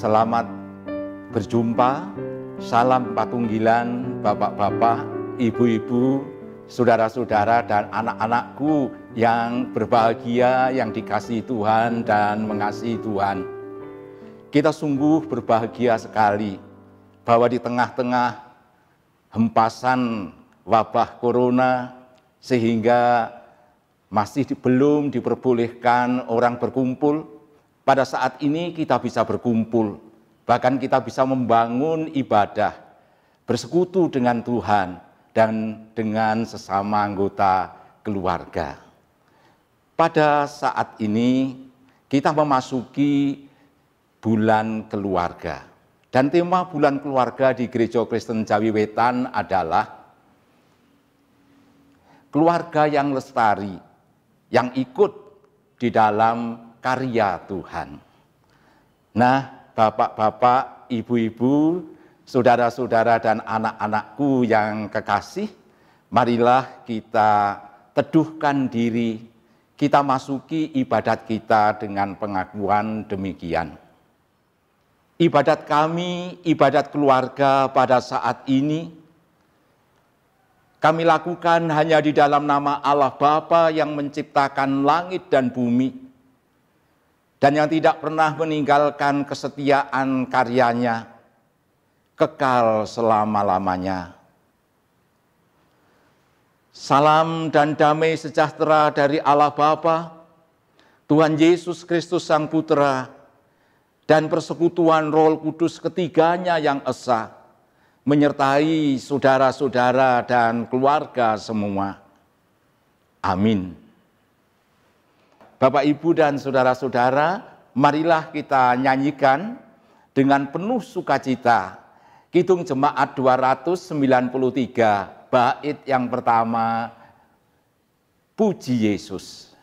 Selamat berjumpa, salam patunggilan bapak-bapak, ibu-ibu, saudara-saudara dan anak-anakku yang berbahagia, yang dikasihi Tuhan dan mengasihi Tuhan. Kita sungguh berbahagia sekali bahwa di tengah-tengah hempasan wabah corona sehingga masih belum diperbolehkan orang berkumpul, pada saat ini kita bisa berkumpul, bahkan kita bisa membangun ibadah, bersekutu dengan Tuhan dan dengan sesama anggota keluarga. Pada saat ini kita memasuki bulan keluarga. Dan tema bulan keluarga di Gereja Kristen Jawi Wetan adalah keluarga yang lestari, yang ikut di dalam karya Tuhan. Nah, bapak-bapak, ibu-ibu, saudara-saudara dan anak-anakku yang kekasih, marilah kita teduhkan diri, kita masuki ibadat kita dengan pengakuan demikian. Ibadat kami, ibadat keluarga pada saat ini, kami lakukan hanya di dalam nama Allah Bapa yang menciptakan langit dan bumi, dan yang tidak pernah meninggalkan kesetiaan karyanya, kekal selama-lamanya. Salam dan damai sejahtera dari Allah Bapa, Tuhan Yesus Kristus Sang Putera, dan persekutuan Roh Kudus ketiganya yang esa, menyertai saudara-saudara dan keluarga semua. Amin. Bapak, Ibu, dan saudara-saudara, marilah kita nyanyikan dengan penuh sukacita Kidung Jemaat 293, bait yang pertama, Puji Yesus.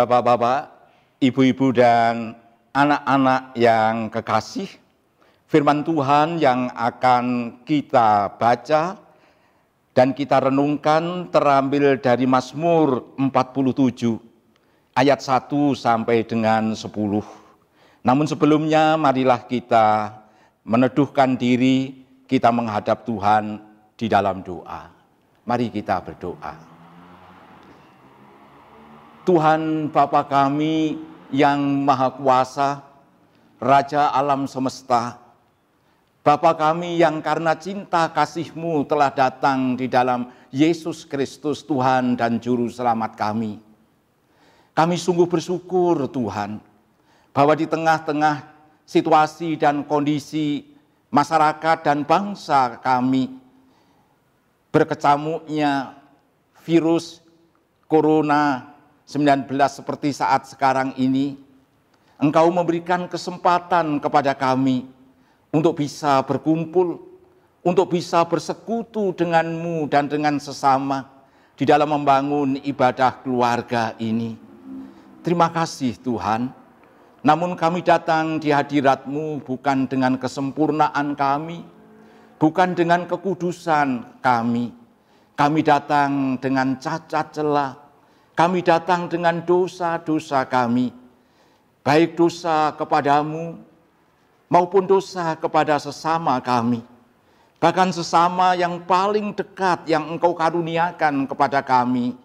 Bapak-bapak, ibu-ibu, dan anak-anak yang kekasih, firman Tuhan yang akan kita baca dan kita renungkan terambil dari Mazmur 47, ayat 1 sampai dengan 10. Namun sebelumnya marilah kita meneduhkan diri, kita menghadap Tuhan di dalam doa. Mari kita berdoa. Tuhan Bapa kami yang Maha Kuasa, Raja alam semesta, Bapa kami yang karena cinta kasih-Mu telah datang di dalam Yesus Kristus Tuhan dan Juru Selamat kami. Kami sungguh bersyukur Tuhan, bahwa di tengah-tengah situasi dan kondisi masyarakat dan bangsa kami, berkecamuknya virus Corona 19 seperti saat sekarang ini, Engkau memberikan kesempatan kepada kami untuk bisa berkumpul, untuk bisa bersekutu dengan-Mu dan dengan sesama di dalam membangun ibadah keluarga ini. Terima kasih Tuhan. Namun kami datang di hadirat-Mu bukan dengan kesempurnaan kami, bukan dengan kekudusan kami. Kami datang dengan cacat celah, kami datang dengan dosa-dosa kami, baik dosa kepadamu maupun dosa kepada sesama kami. Bahkan sesama yang paling dekat yang Engkau karuniakan kepada kami.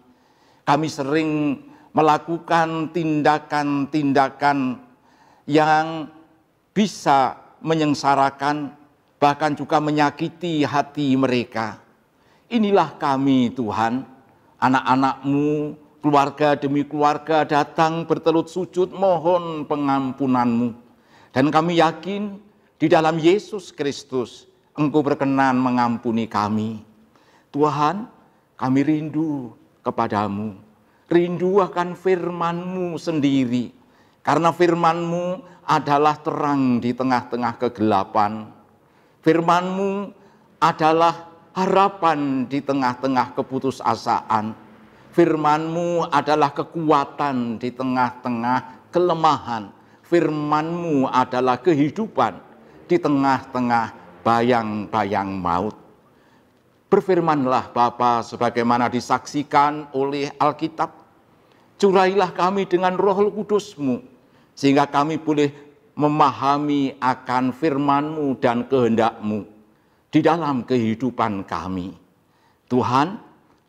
Kami sering melakukan tindakan-tindakan yang bisa menyengsarakan, bahkan juga menyakiti hati mereka. Inilah kami Tuhan, anak-anak-Mu, keluarga demi keluarga datang bertelut sujud mohon pengampunan-Mu. Dan kami yakin di dalam Yesus Kristus Engkau berkenan mengampuni kami. Tuhan, kami rindu kepadamu. Rindu akan firman-Mu sendiri. Karena firman-Mu adalah terang di tengah-tengah kegelapan. Firman-Mu adalah harapan di tengah-tengah keputusasaan. Firman-Mu adalah kekuatan di tengah-tengah kelemahan. Firman-Mu adalah kehidupan di tengah-tengah bayang-bayang maut. Berfirmanlah Bapa sebagaimana disaksikan oleh Alkitab. Curailah kami dengan Roh Kudus-Mu, sehingga kami boleh memahami akan firman-Mu dan kehendak-Mu di dalam kehidupan kami. Tuhan,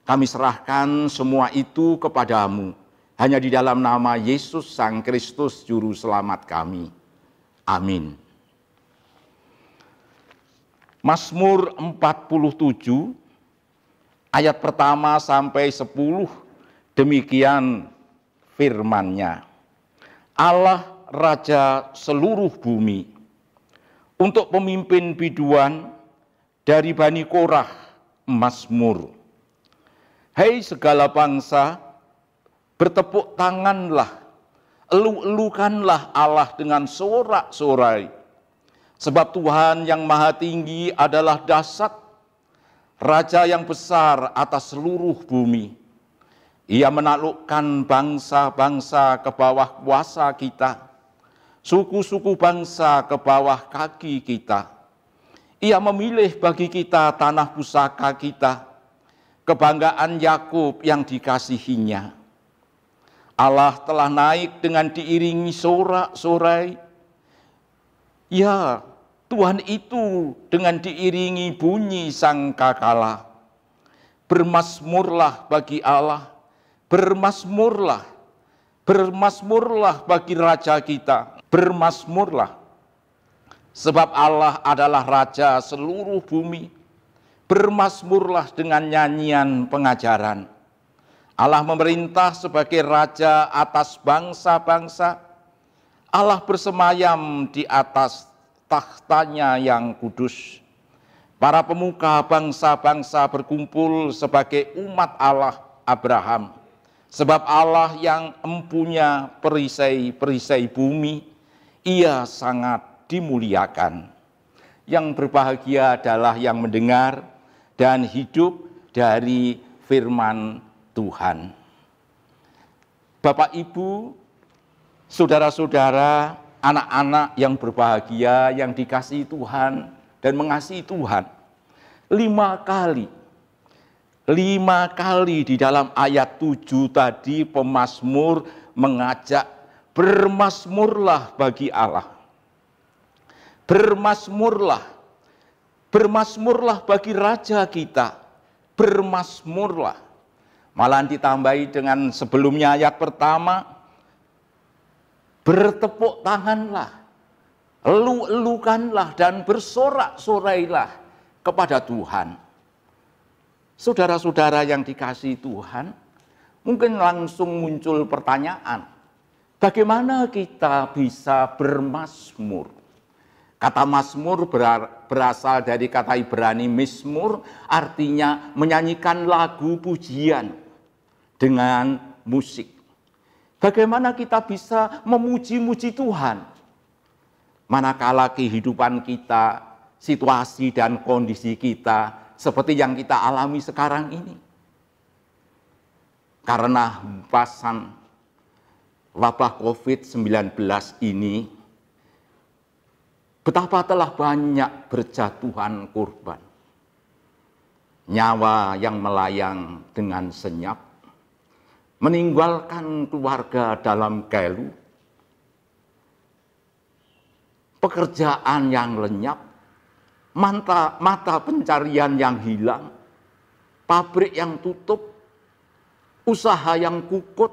kami serahkan semua itu kepadamu, hanya di dalam nama Yesus Sang Kristus Juru Selamat kami. Amin. Mazmur 47 ayat pertama sampai 10 demikian firman-Nya. Allah Raja seluruh bumi, untuk pemimpin biduan dari Bani Korah Mazmur. Hai segala bangsa, bertepuk tanganlah, elu-elukanlah Allah dengan sorak-sorai. Sebab Tuhan yang maha tinggi adalah dahsyat, Raja yang besar atas seluruh bumi. Ia menaklukkan bangsa-bangsa ke bawah kuasa kita, suku-suku bangsa ke bawah kaki kita. Ia memilih bagi kita tanah pusaka kita, kebanggaan Yakub yang dikasihinya. Allah telah naik dengan diiringi sorak-sorai. Ya, Tuhan itu dengan diiringi bunyi sangkakala. Bermazmurlah bagi Allah, bermazmurlah, bermazmurlah bagi Raja kita, bermazmurlah. Sebab Allah adalah Raja seluruh bumi. Bermazmurlah dengan nyanyian pengajaran. Allah memerintah sebagai Raja atas bangsa-bangsa. Allah bersemayam di atas tahtanya yang kudus. Para pemuka bangsa-bangsa berkumpul sebagai umat Allah Abraham. Sebab Allah yang empunya perisai-perisai bumi, Ia sangat dimuliakan. Yang berbahagia adalah yang mendengar dan hidup dari firman Tuhan. Bapak Ibu, saudara-saudara, anak-anak yang berbahagia, yang dikasihi Tuhan dan mengasihi Tuhan. 5 kali di dalam ayat 7 tadi pemazmur mengajak bermazmurlah bagi Allah. Bermazmurlah, bermazmurlah bagi Raja kita, bermazmurlah. Malah ditambahi dengan sebelumnya ayat pertama, bertepuk tanganlah, elu-elukanlah dan bersorak-sorailah kepada Tuhan. Saudara-saudara yang dikasihi Tuhan, mungkin langsung muncul pertanyaan, bagaimana kita bisa bermazmur? Kata mazmur berasal dari kata Ibrani mizmur, artinya menyanyikan lagu pujian dengan musik. Bagaimana kita bisa memuji-muji Tuhan? Manakala kehidupan kita, situasi dan kondisi kita seperti yang kita alami sekarang ini. karena hempasan wabah COVID-19 ini, betapa telah banyak berjatuhan korban. Nyawa yang melayang dengan senyap, meninggalkan keluarga dalam keluh, pekerjaan yang lenyap, mata pencarian yang hilang, pabrik yang tutup, usaha yang kukut,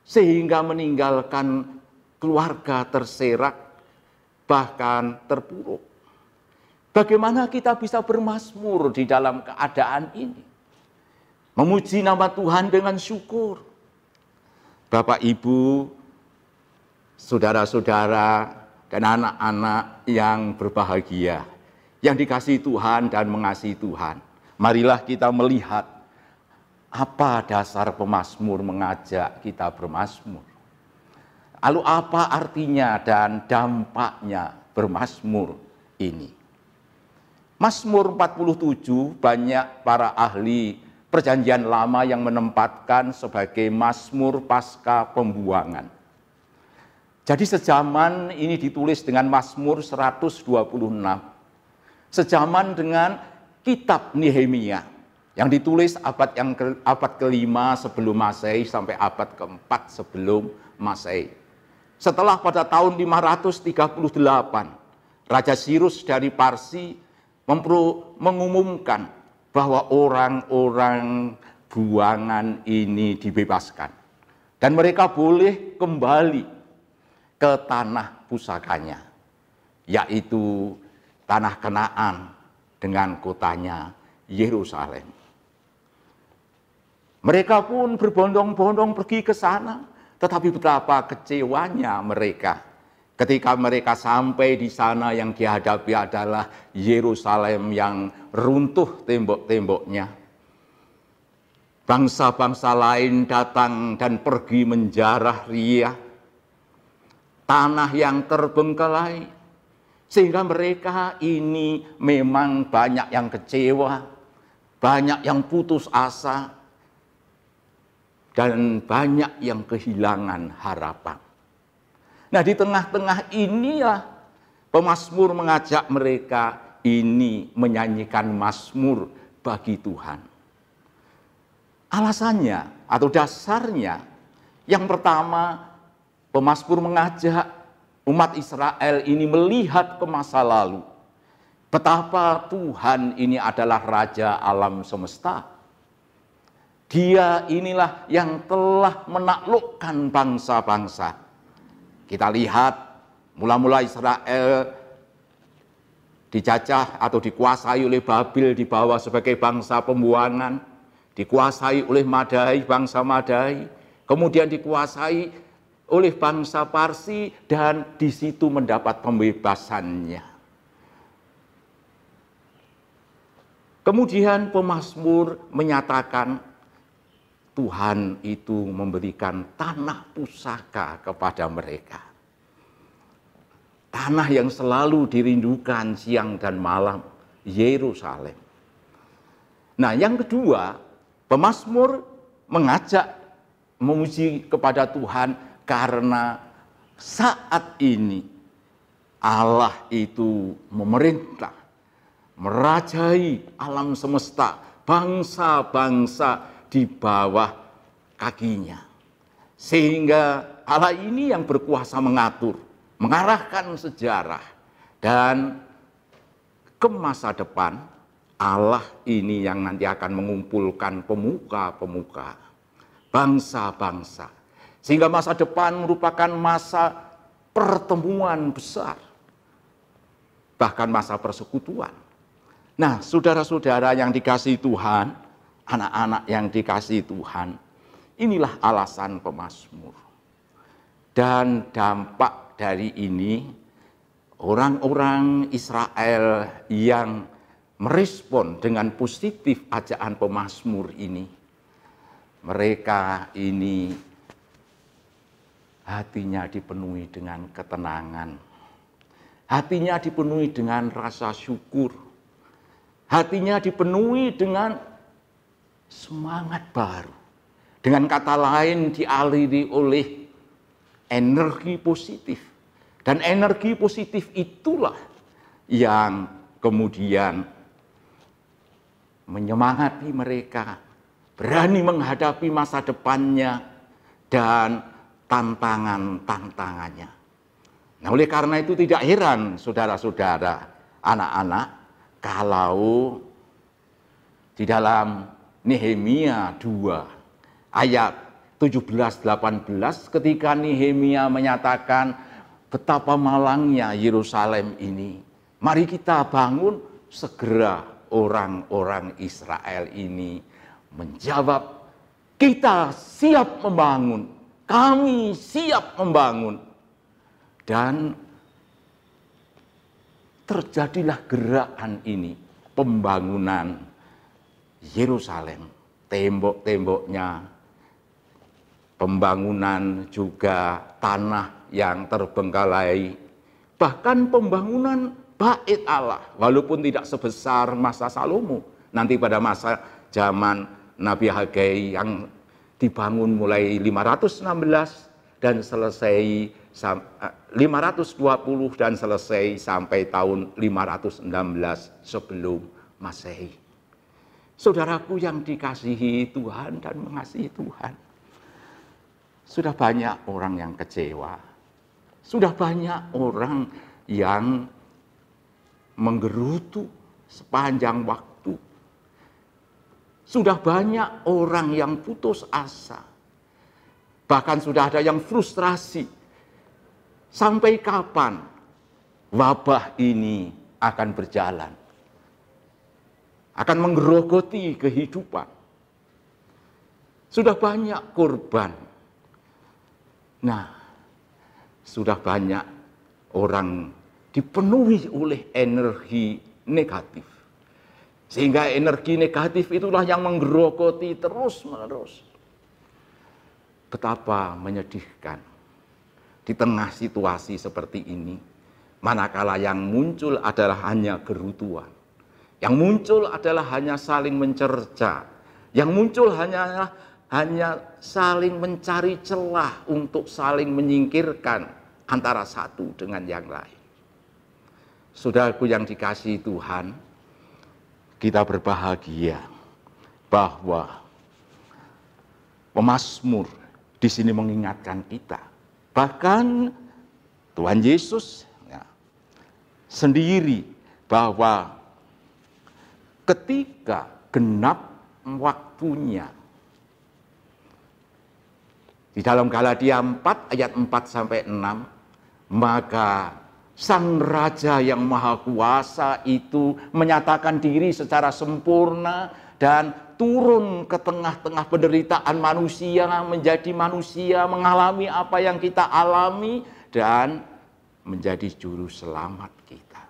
sehingga meninggalkan keluarga terserak, bahkan terpuruk. Bagaimana kita bisa bermazmur di dalam keadaan ini? Memuji nama Tuhan dengan syukur. Bapak, Ibu, saudara-saudara, dan anak-anak yang berbahagia, yang dikasihi Tuhan dan mengasihi Tuhan. Marilah kita melihat apa dasar pemazmur mengajak kita bermazmur. Lalu apa artinya dan dampaknya bermazmur ini? Mazmur 47 banyak para ahli Perjanjian Lama yang menempatkan sebagai mazmur pasca pembuangan. Jadi sejaman ini ditulis dengan Mazmur 126. Sejaman dengan kitab Nehemia yang ditulis abad ke-5 sebelum Masehi sampai abad ke-4 sebelum Masehi. Setelah pada tahun 538, Raja Sirus dari Parsi mengumumkan bahwa orang-orang buangan ini dibebaskan. Dan mereka boleh kembali ke tanah pusakanya, yaitu tanah Kanaan dengan kotanya Yerusalem. Mereka pun berbondong-bondong pergi ke sana, tetapi betapa kecewanya mereka ketika mereka sampai di sana. Yang dihadapi adalah Yerusalem yang runtuh tembok-temboknya. Bangsa-bangsa lain datang dan pergi menjarah riah. Tanah yang terbengkelai. Sehingga mereka ini memang banyak yang kecewa, banyak yang putus asa, dan banyak yang kehilangan harapan. Nah, di tengah-tengah inilah pemazmur mengajak mereka ini menyanyikan mazmur bagi Tuhan. Alasannya atau dasarnya, yang pertama, pemazmur mengajak umat Israel ini melihat ke masa lalu. Betapa Tuhan ini adalah Raja alam semesta. Dia inilah yang telah menaklukkan bangsa-bangsa. Kita lihat mula-mula Israel dijajah atau dikuasai oleh Babil, dibawa sebagai bangsa pembuangan, dikuasai oleh Madai, bangsa Madai, kemudian dikuasai oleh bangsa Parsi, dan di situ mendapat pembebasannya. Kemudian pemazmur menyatakan Tuhan itu memberikan tanah pusaka kepada mereka. Tanah yang selalu dirindukan siang dan malam, Yerusalem. Nah, yang kedua, pemazmur mengajak memuji kepada Tuhan karena saat ini Allah itu memerintah, merajai alam semesta, bangsa-bangsa di bawah kakinya. Sehingga Allah ini yang berkuasa mengatur, mengarahkan sejarah, dan ke masa depan Allah ini yang nanti akan mengumpulkan pemuka-pemuka, bangsa-bangsa. Sehingga masa depan merupakan masa pertemuan besar, bahkan masa persekutuan. Nah, saudara-saudara yang dikasihi Tuhan, anak-anak yang dikasihi Tuhan, inilah alasan pemazmur. Dan dampak dari ini, orang-orang Israel yang merespon dengan positif ajakan pemazmur ini, mereka ini hatinya dipenuhi dengan ketenangan, hatinya dipenuhi dengan rasa syukur, hatinya dipenuhi dengan semangat baru. Dengan kata lain, dialiri oleh energi positif. Dan energi positif itulah yang kemudian menyemangati mereka, berani menghadapi masa depannya dan tantangan-tantangannya. Nah, oleh karena itu tidak heran saudara-saudara, anak-anak, kalau di dalam Nehemia 2 ayat 17-18 ketika Nehemia menyatakan betapa malangnya Yerusalem ini, mari kita bangun segera. Orang-orang Israel ini menjawab, kita siap membangun, kami siap membangun. Dan terjadilah gerakan ini, pembangunan Yerusalem, tembok-temboknya, pembangunan juga tanah yang terbengkalai, bahkan pembangunan Bait Allah, walaupun tidak sebesar masa Salomo. Nanti pada masa zaman Nabi Hagai yang dibangun mulai 516 dan selesai 520 dan selesai sampai tahun 516 sebelum Masehi. Saudaraku yang dikasihi Tuhan dan mengasihi Tuhan, sudah banyak orang yang kecewa, sudah banyak orang yang menggerutu sepanjang waktu. Sudah banyak orang yang putus asa. Bahkan sudah ada yang frustrasi. Sampai kapan wabah ini akan berjalan? Akan menggerogoti kehidupan. Sudah banyak korban. Nah, sudah banyak orang dipenuhi oleh energi negatif. Sehingga energi negatif itulah yang menggerogoti terus-menerus. Betapa menyedihkan di tengah situasi seperti ini, manakala yang muncul adalah hanya gerutuan. Yang muncul adalah hanya saling mencerca. Yang muncul hanya saling mencari celah untuk saling menyingkirkan antara satu dengan yang lain. Saudaraku yang dikasihi Tuhan, kita berbahagia bahwa pemazmur di sini mengingatkan kita. Bahkan Tuhan Yesus sendiri bahwa ketika genap waktunya, di dalam Galatia 4 ayat 4-6, maka Sang Raja yang Maha Kuasa itu menyatakan diri secara sempurna dan turun ke tengah-tengah penderitaan manusia, menjadi manusia, mengalami apa yang kita alami dan menjadi juru selamat kita.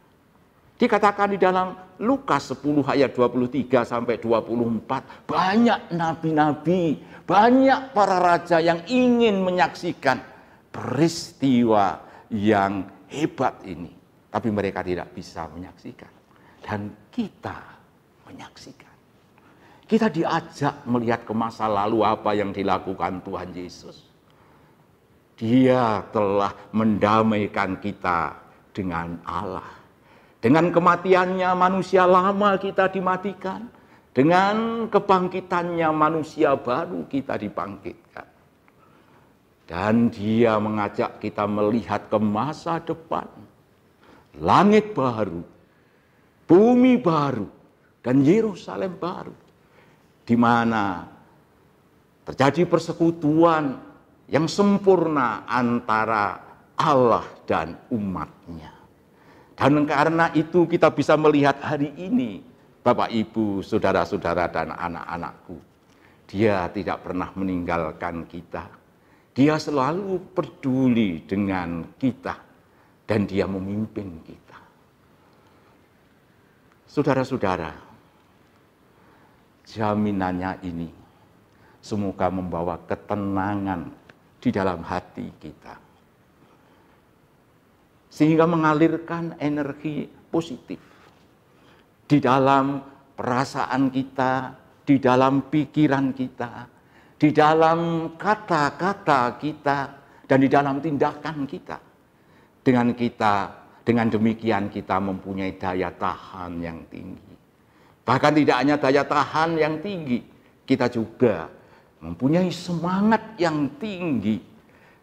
Dikatakan di dalam Lukas 10 ayat 23-24, banyak nabi-nabi, banyak para raja yang ingin menyaksikan peristiwa yang hebat ini, tapi mereka tidak bisa menyaksikan. Dan kita menyaksikan. Kita diajak melihat ke masa lalu apa yang dilakukan Tuhan Yesus. Dia telah mendamaikan kita dengan Allah. Dengan kematiannya manusia lama kita dimatikan. Dengan kebangkitannya manusia baru kita dibangkitkan. Dan dia mengajak kita melihat ke masa depan. Langit baru, bumi baru, dan Yerusalem baru. Di mana terjadi persekutuan yang sempurna antara Allah dan umatnya. Dan karena itu kita bisa melihat hari ini, Bapak, Ibu, saudara-saudara, dan anak-anakku. Dia tidak pernah meninggalkan kita. Dia selalu peduli dengan kita dan dia memimpin kita. Saudara-saudara, jaminannya ini semoga membawa ketenangan di dalam hati kita. Sehingga mengalirkan energi positif di dalam perasaan kita, di dalam pikiran kita, di dalam kata-kata kita dan di dalam tindakan kita. Dengan demikian kita mempunyai daya tahan yang tinggi. Bahkan tidak hanya daya tahan yang tinggi, kita juga mempunyai semangat yang tinggi.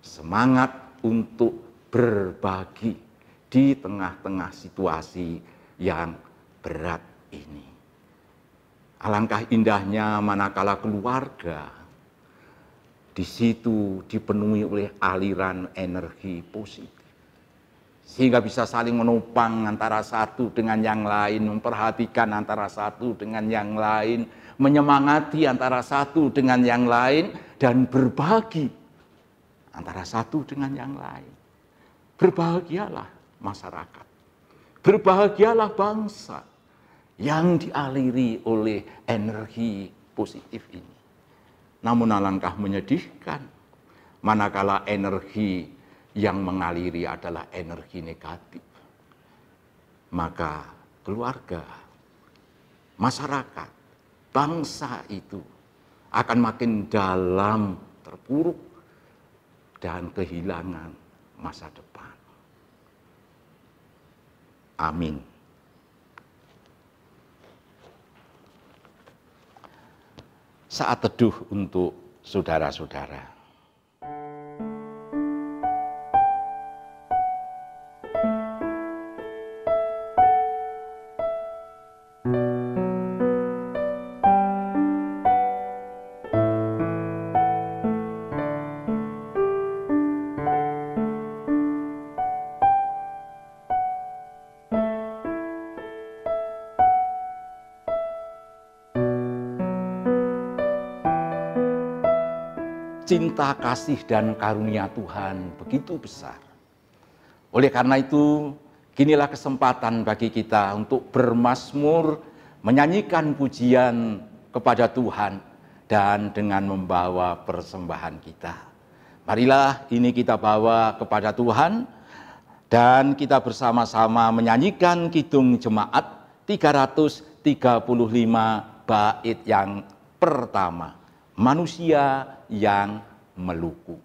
Semangat untuk berbagi di tengah-tengah situasi yang berat ini. Alangkah indahnya manakala keluarga di situ dipenuhi oleh aliran energi positif. Sehingga bisa saling menopang antara satu dengan yang lain, memperhatikan antara satu dengan yang lain, menyemangati antara satu dengan yang lain, dan berbagi antara satu dengan yang lain. Berbahagialah masyarakat, berbahagialah bangsa yang dialiri oleh energi positif ini. Namun alangkah menyedihkan manakala energi yang mengaliri adalah energi negatif. Maka keluarga, masyarakat, bangsa itu akan makin dalam terpuruk dan kehilangan masa depan. Amin. Saat teduh untuk saudara-saudara. Cinta, kasih, dan karunia Tuhan begitu besar. Oleh karena itu, kinilah kesempatan bagi kita untuk bermazmur, menyanyikan pujian kepada Tuhan, dan dengan membawa persembahan kita. Marilah ini kita bawa kepada Tuhan, dan kita bersama-sama menyanyikan Kidung Jemaat 335 bait yang pertama. Manusia yang meluku.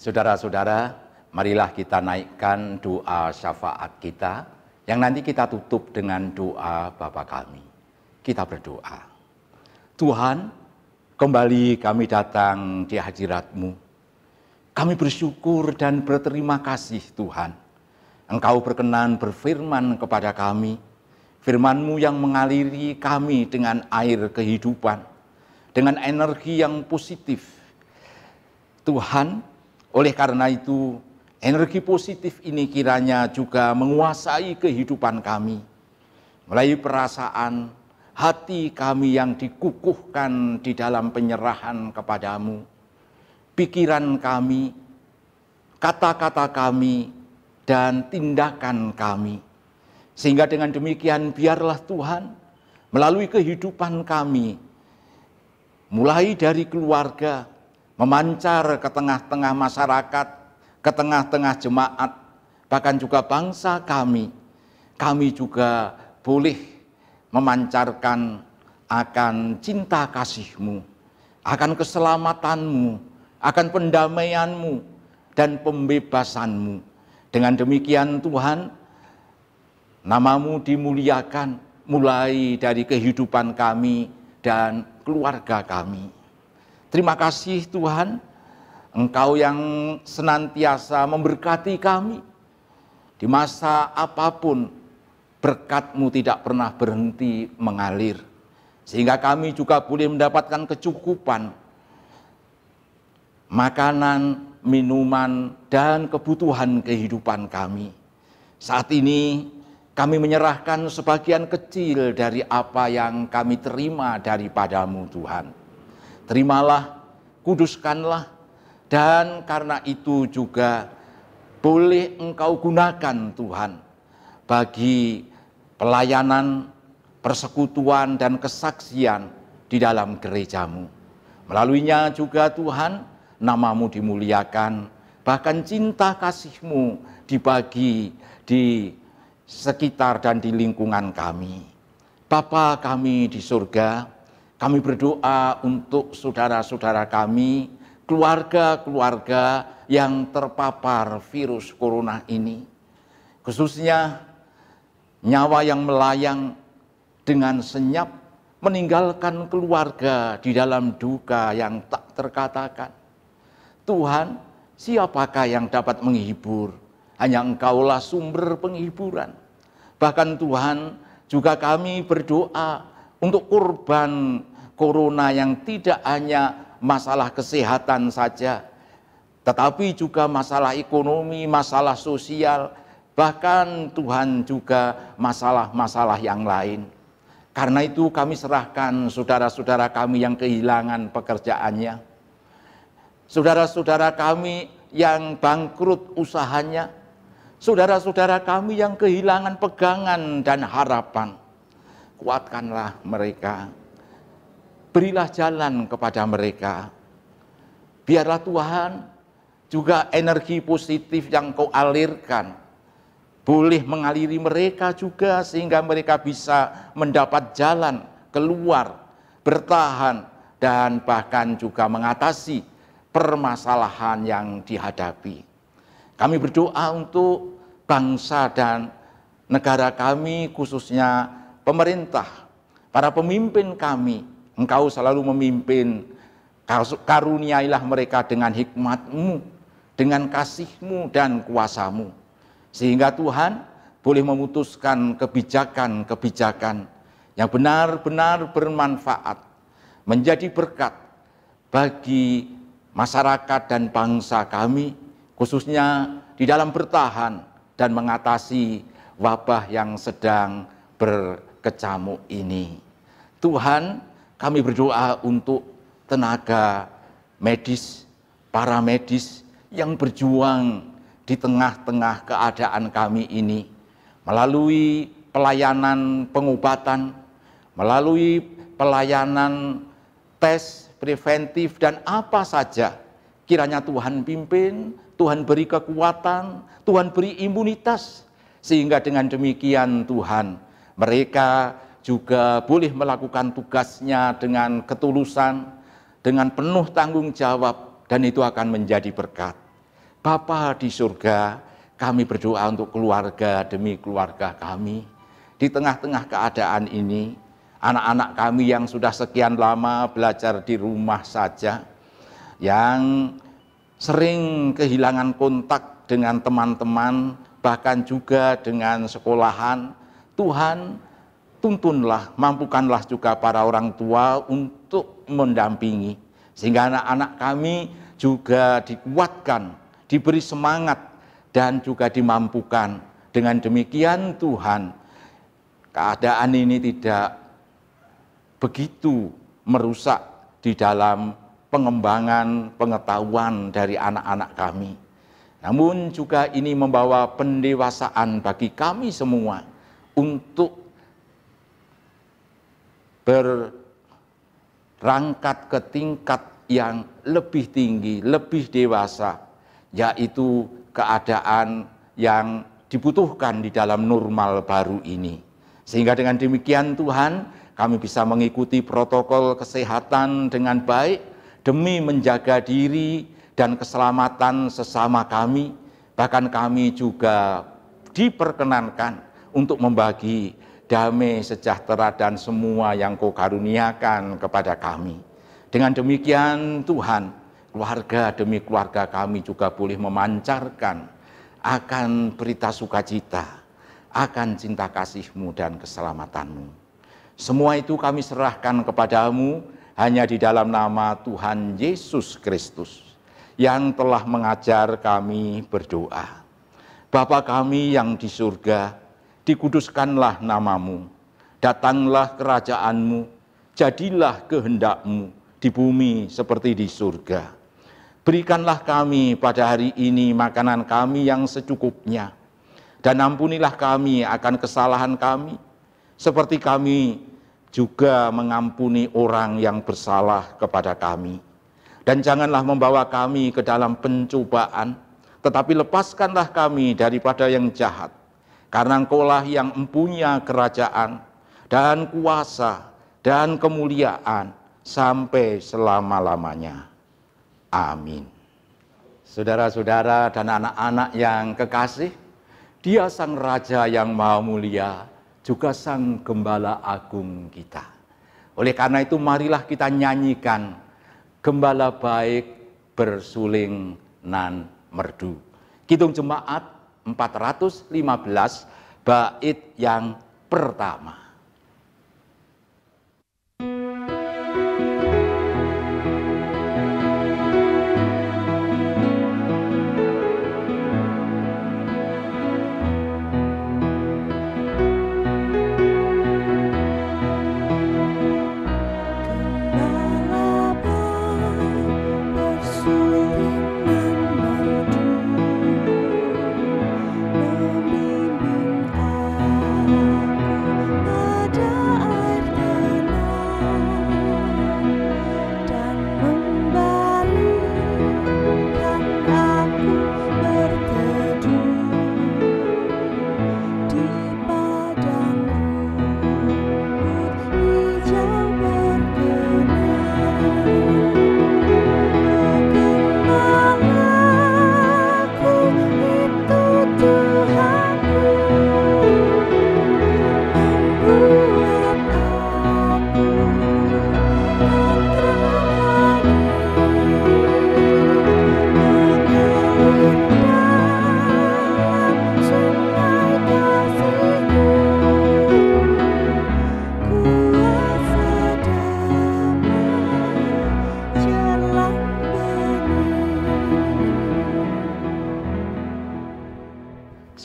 Saudara-saudara, marilah kita naikkan doa syafaat kita, yang nanti kita tutup dengan doa Bapa kami. Kita berdoa. Tuhan, kembali kami datang di hadirat-Mu. Kami bersyukur dan berterima kasih Tuhan. Engkau berkenan berfirman kepada kami, firman-Mu yang mengaliri kami dengan air kehidupan, dengan energi yang positif. Tuhan, oleh karena itu, energi positif ini kiranya juga menguasai kehidupan kami. Mulai perasaan, hati kami yang dikukuhkan di dalam penyerahan kepadamu. Pikiran kami, kata-kata kami, dan tindakan kami. Sehingga dengan demikian biarlah Tuhan melalui kehidupan kami, mulai dari keluarga, memancar ke tengah-tengah masyarakat, ke tengah-tengah jemaat, bahkan juga bangsa kami juga boleh memancarkan akan cinta kasih-Mu, akan keselamatan-Mu, akan pendamaian-Mu, dan pembebasan-Mu. Dengan demikian Tuhan, nama-Mu dimuliakan, mulai dari kehidupan kami dan keluarga kami. Terima kasih Tuhan, Engkau yang senantiasa memberkati kami. Di masa apapun, berkat-Mu tidak pernah berhenti mengalir. Sehingga kami juga boleh mendapatkan kecukupan makanan, minuman, dan kebutuhan kehidupan kami. Saat ini kami menyerahkan sebagian kecil dari apa yang kami terima daripada-Mu Tuhan. Terimalah, kuduskanlah, dan karena itu juga boleh Engkau gunakan Tuhan bagi pelayanan, persekutuan, dan kesaksian di dalam gereja-Mu. Melaluinya juga Tuhan, nama-Mu dimuliakan, bahkan cinta kasih-Mu dibagi di sekitar dan di lingkungan kami. Bapa kami di surga, kami berdoa untuk saudara-saudara kami, keluarga-keluarga yang terpapar virus corona ini. Khususnya nyawa yang melayang dengan senyap meninggalkan keluarga di dalam duka yang tak terkatakan. Tuhan, siapakah yang dapat menghibur? Hanya Engkaulah sumber penghiburan. Bahkan Tuhan, juga kami berdoa untuk korban corona yang tidak hanya masalah kesehatan saja, tetapi juga masalah ekonomi, masalah sosial, bahkan Tuhan juga masalah-masalah yang lain. Karena itu kami serahkan saudara-saudara kami yang kehilangan pekerjaannya, saudara-saudara kami yang bangkrut usahanya, saudara-saudara kami yang kehilangan pegangan dan harapan. Kuatkanlah mereka, berilah jalan kepada mereka. Biarlah Tuhan juga energi positif yang Kau alirkan boleh mengaliri mereka juga, sehingga mereka bisa mendapat jalan keluar, bertahan, dan bahkan juga mengatasi permasalahan yang dihadapi. Kami berdoa untuk bangsa dan negara kami, khususnya pemerintah, para pemimpin kami. Engkau selalu memimpin, karuniailah mereka dengan hikmat-Mu, dengan kasih-Mu dan kuasa-Mu. Sehingga Tuhan boleh memutuskan kebijakan-kebijakan yang benar-benar bermanfaat, menjadi berkat bagi masyarakat dan bangsa kami, khususnya di dalam bertahan dan mengatasi wabah yang sedang berkecamuk ini. Tuhan, kami berdoa untuk tenaga medis, para medis yang berjuang di tengah-tengah keadaan kami ini, melalui pelayanan pengobatan, melalui pelayanan tes preventif dan apa saja. Kiranya Tuhan pimpin, Tuhan beri kekuatan, Tuhan beri imunitas, sehingga dengan demikian Tuhan, mereka juga boleh melakukan tugasnya dengan ketulusan, dengan penuh tanggung jawab, dan itu akan menjadi berkat. Bapa di surga, kami berdoa untuk keluarga demi keluarga kami. Di tengah-tengah keadaan ini, anak-anak kami yang sudah sekian lama belajar di rumah saja, yang sering kehilangan kontak dengan teman-teman, bahkan juga dengan sekolahan, Tuhan tuntunlah, mampukanlah juga para orang tua untuk mendampingi, sehingga anak-anak kami juga dikuatkan, diberi semangat, dan juga dimampukan. Dengan demikian Tuhan, keadaan ini tidak begitu merusak di dalam pengembangan pengetahuan dari anak-anak kami. Namun juga ini membawa pendewasaan bagi kami semua untuk berangkat ke tingkat yang lebih tinggi, lebih dewasa, yaitu keadaan yang dibutuhkan di dalam normal baru ini. Sehingga dengan demikian Tuhan, kami bisa mengikuti protokol kesehatan dengan baik demi menjaga diri dan keselamatan sesama kami. Bahkan kami juga diperkenankan untuk membagi damai, sejahtera, dan semua yang Kau karuniakan kepada kami. Dengan demikian Tuhan, keluarga demi keluarga kami juga boleh memancarkan akan berita sukacita, akan cinta kasih-Mu dan keselamatan-Mu. Semua itu kami serahkan kepadamu hanya di dalam nama Tuhan Yesus Kristus yang telah mengajar kami berdoa. Bapa kami yang di surga, dikuduskanlah namamu, datanglah kerajaan-Mu, jadilah kehendak-Mu di bumi seperti di surga. Berikanlah kami pada hari ini makanan kami yang secukupnya, dan ampunilah kami akan kesalahan kami, seperti kami juga mengampuni orang yang bersalah kepada kami. Dan janganlah membawa kami ke dalam pencobaan, tetapi lepaskanlah kami daripada yang jahat. Karena Engkaulah yang mempunyai kerajaan dan kuasa dan kemuliaan sampai selama-lamanya. Amin. Saudara-saudara dan anak-anak yang kekasih, Dia Sang Raja yang Maha Mulia, juga Sang Gembala Agung kita. Oleh karena itu marilah kita nyanyikan Gembala Baik Bersuling Nan Merdu. Kidung Jemaat 415 bait yang pertama.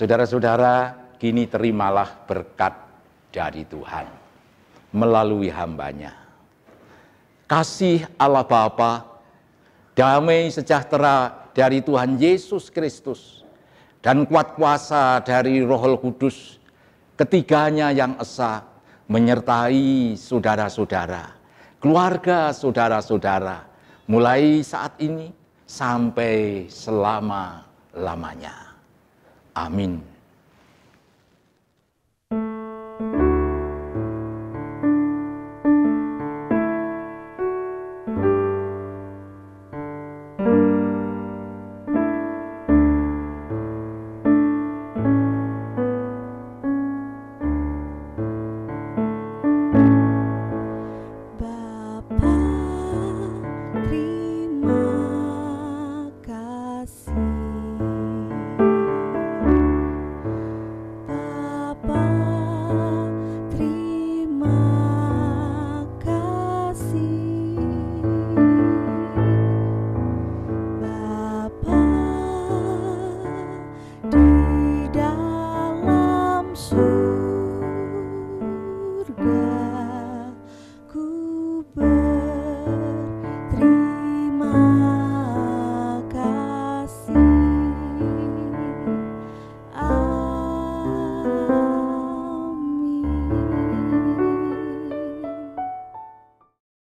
Saudara-saudara, kini terimalah berkat dari Tuhan melalui hambanya. Kasih Allah Bapa, damai sejahtera dari Tuhan Yesus Kristus, dan kuat kuasa dari Roh Kudus, ketiganya yang esa, menyertai saudara-saudara, keluarga saudara-saudara, mulai saat ini sampai selama-lamanya. Amin.